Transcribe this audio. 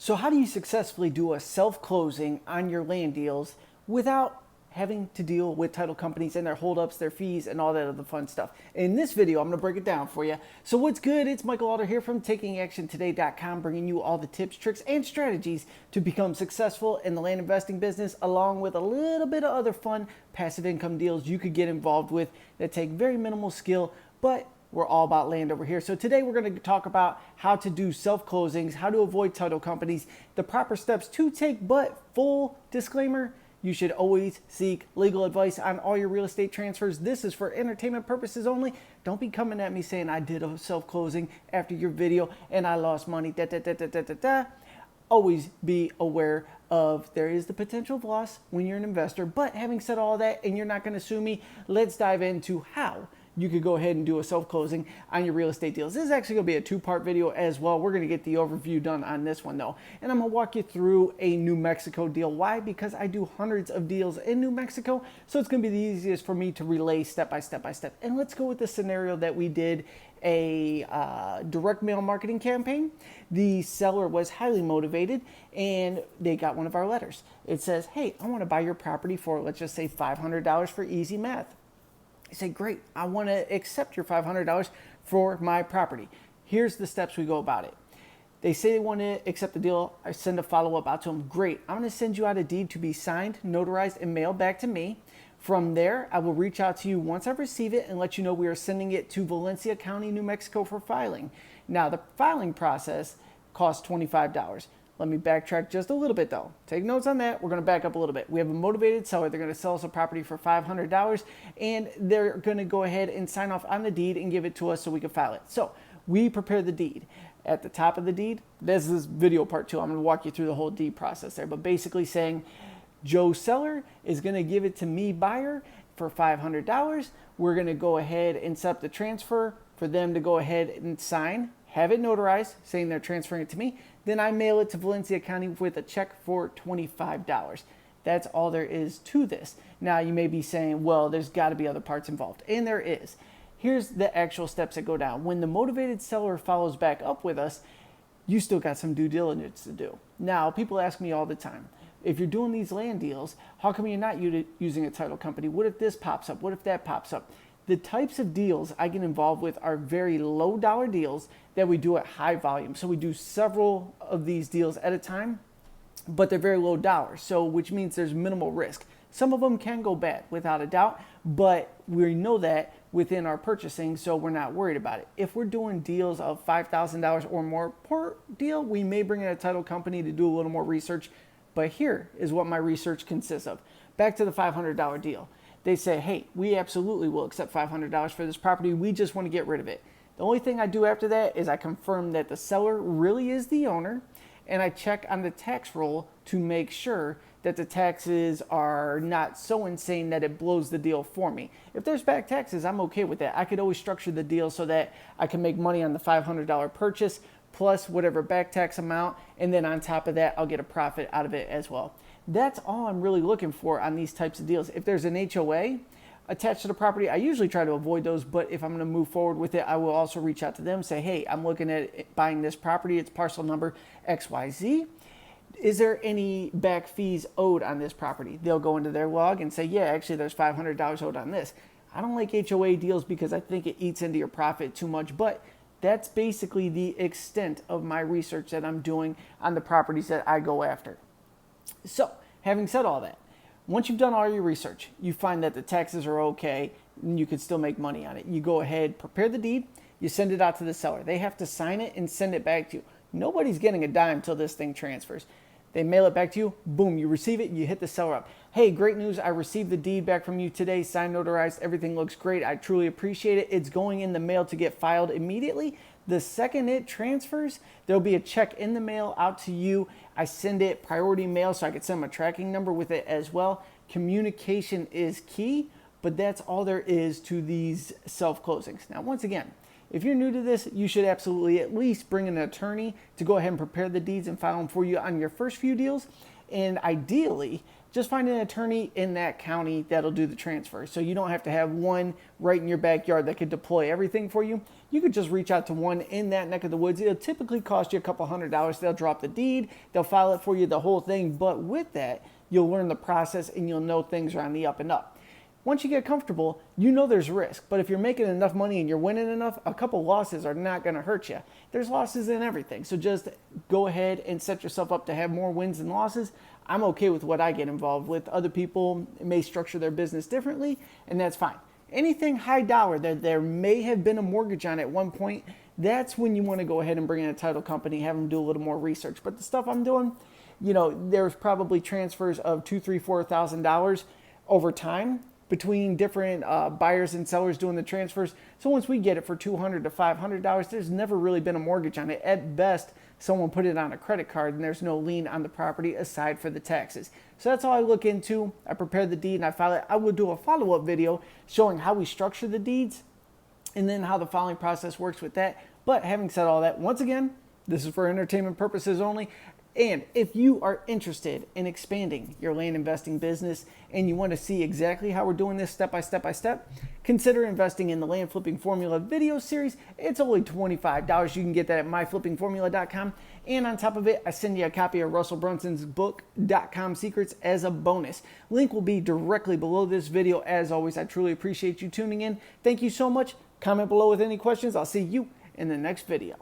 So how do you successfully do a self-closing on your land deals without having to deal with title companies and their holdups, their fees, and all that other fun stuff? In this video, I'm going to break it down for you. So what's good? It's Michael Alder here from TakingActionToday.com, bringing you all the tips, tricks, and strategies to become successful in the land investing business, along with a little bit of other fun passive income deals you could get involved with that take very minimal skill, but we're all about land over here. So today we're going to talk about how to do self-closings, how to avoid title companies, the proper steps to take, but full disclaimer, you should always seek legal advice on all your real estate transfers. This is for entertainment purposes only. Don't be coming at me saying I did a self-closing after your video and I lost money, Always be aware of there is the potential of loss when you're an investor. But having said all that, and you're not going to sue me, let's dive into how you could go ahead and do a self-closing on your real estate deals. This is actually going to be a two-part video as well. We're going to get the overview done on this one though. And I'm going to walk you through a New Mexico deal. Why? Because I do hundreds of deals in New Mexico. So it's going to be the easiest for me to relay step by step by step. And let's go with the scenario that we did a direct mail marketing campaign. The seller was highly motivated and they got one of our letters. It says, hey, I want to buy your property for, let's just say $500 for easy math. I say, great, I want to accept your $500 for my property. Here's the steps we go about it. They say they want to accept the deal. I send a follow-up out to them. Great, I'm going to send you out a deed to be signed, notarized, and mailed back to me. From there, I will reach out to you once I receive it and let you know we are sending it to Valencia County, New Mexico for filing. Now, the filing process costs $25. Let me backtrack just a little bit though. Take notes on that. We're going to back up a little bit. We have a motivated seller. They're going to sell us a property for $500 and they're going to go ahead and sign off on the deed and give it to us so we can file it. So we prepare the deed. At the top of the deed, this is video part 2. I'm going to walk you through the whole deed process there, but basically saying Joe seller is going to give it to me buyer for $500. We're going to go ahead and set up the transfer for them to go ahead and sign, have it notarized saying they're transferring it to me. Then I mail it to Valencia County with a check for $25. That's all there is to this. Now you may be saying, well, there's got to be other parts involved. And there is. Here's the actual steps that go down. When the motivated seller follows back up with us, you still got some due diligence to do. Now, people ask me all the time, if you're doing these land deals, how come you're not using a title company? What if this pops up? What if that pops up? The types of deals I get involved with are very low dollar deals that we do at high volume. So we do several of these deals at a time, but they're very low dollar. So which means there's minimal risk. Some of them can go bad without a doubt, but we know that within our purchasing, so we're not worried about it. If we're doing deals of $5,000 or more per deal, we may bring in a title company to do a little more research, but here is what my research consists of. Back to the $500 deal. They say, hey, we absolutely will accept $500 for this property. We just want to get rid of it. The only thing I do after that is I confirm that the seller really is the owner, and I check on the tax roll to make sure that the taxes are not so insane that it blows the deal for me. If there's back taxes, I'm okay with that. I could always structure the deal so that I can make money on the $500 purchase plus whatever back tax amount, and then on top of that, I'll get a profit out of it as well. That's all I'm really looking for on these types of deals. If there's an HOA attached to the property, I usually try to avoid those, but if I'm going to move forward with it, I will also reach out to them, say, hey, I'm looking at buying this property. It's parcel number XYZ. Is there any back fees owed on this property? They'll go into their log and say, yeah, actually there's $500 owed on this. I don't like HOA deals because I think it eats into your profit too much, but that's basically the extent of my research that I'm doing on the properties that I go after. So, having said all that, once you've done all your research, you find that the taxes are okay, and you can still make money on it. You go ahead, prepare the deed, you send it out to the seller. They have to sign it and send it back to you. Nobody's getting a dime till this thing transfers. They mail it back to you, boom, you receive it, you hit the seller up. Hey, great news, I received the deed back from you today, signed, notarized, everything looks great, I truly appreciate it. It's going in the mail to get filed immediately. The second it transfers, there'll be a check in the mail out to you. I send it priority mail so I can send them a tracking number with it as well. Communication is key, but that's all there is to these self-closings. Now, once again, if you're new to this, you should absolutely at least bring an attorney to go ahead and prepare the deeds and file them for you on your first few deals. And ideally, just find an attorney in that county that'll do the transfer. So you don't have to have one right in your backyard that could deploy everything for you. you could just reach out to one in that neck of the woods. It'll typically cost you a couple $100. They'll drop the deed, they'll file it for you, the whole thing. But with that, you'll learn the process and you'll know things are on the up and up. Once you get comfortable, you know there's risk. But if you're making enough money and you're winning enough, a couple losses are not going to hurt you. There's losses in everything. So just go ahead and set yourself up to have more wins than losses. I'm okay with what I get involved with. Other people may structure their business differently, and that's fine. Anything high dollar that there may have been a mortgage on at one point, that's when you want to go ahead and bring in a title company, have them do a little more research. But the stuff I'm doing, there's probably transfers of $2,000, $3,000, $4,000 over time between different buyers and sellers doing the transfers. So once we get it for $200 to $500, there's never really been a mortgage on it. At best, someone put it on a credit card and there's no lien on the property aside for the taxes. So that's all I look into. I prepare the deed and I file it. I will do a follow-up video showing how we structure the deeds and then how the filing process works with that. But having said all that, once again, this is for entertainment purposes only. And if you are interested in expanding your land investing business and you want to see exactly how we're doing this step by step, consider investing in the Land Flipping Formula video series. It's only $25. You can get that at myflippingformula.com. And on top of it, I send you a copy of Russell Brunson's book, .com Secrets, as a bonus. Link will be directly below this video. As always, I truly appreciate you tuning in. Thank you so much. Comment below with any questions. I'll see you in the next video.